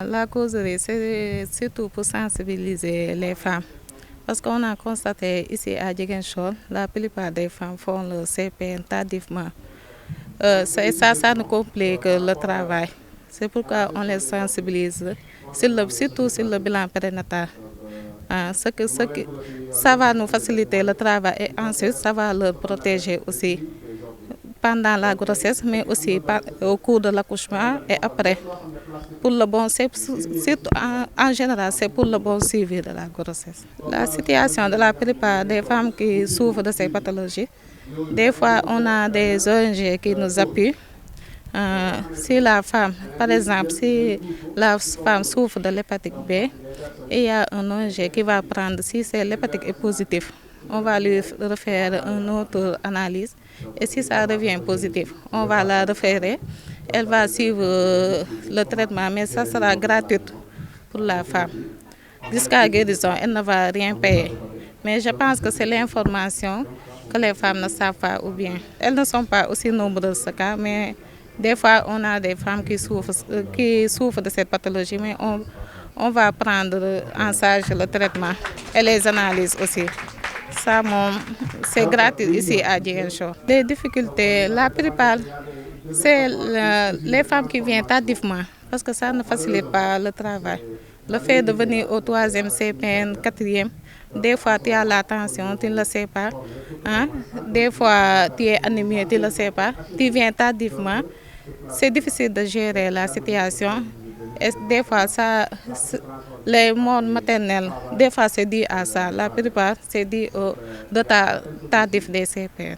La causerie, c'est surtout pour sensibiliser les femmes. Parce qu'on a constaté ici à Ziguinchor, la plupart des femmes font le CPN tardivement. Ça nous complique le travail. C'est pourquoi on les sensibilise, surtout sur le bilan périnatal. Ça va nous faciliter le travail et ensuite ça va leur protéger aussi pendant la grossesse, mais aussi au cours de l'accouchement et après. Pour le bon, surtout en général, c'est pour le bon suivi de la grossesse. La situation de la plupart des femmes qui souffrent de ces pathologies, des fois on a des ONG qui nous appuient. Si la femme, par exemple, si la femme souffre de l'hépatite B, il y a un ONG qui va prendre, si l'hépatite est positive, on va lui refaire une autre analyse. Et si ça devient positif, on va la référer. Elle va suivre le traitement, mais ça sera gratuit pour la femme. Jusqu'à guérison, elle ne va rien payer. Mais je pense que c'est l'information que les femmes ne savent pas ou bien. Elles ne sont pas aussi nombreuses ce cas, mais des fois on a des femmes qui souffrent de cette pathologie, mais on va prendre en charge le traitement et les analyses aussi. Ça, c'est gratuit ici à Ziguinchor. Les difficultés, la plupart, c'est les femmes qui viennent tardivement, parce que ça ne facilite pas le travail. Le fait de venir au 3e CPN, 4e, des fois tu as la tension, tu ne le sais pas. Hein? Des fois tu es anémie, tu ne le sais pas. Tu viens tardivement. C'est difficile de gérer la situation. Et des fois, les morts maternelles, des fois c'est dû à ça. La plupart, c'est dû au retard tardif des CPN.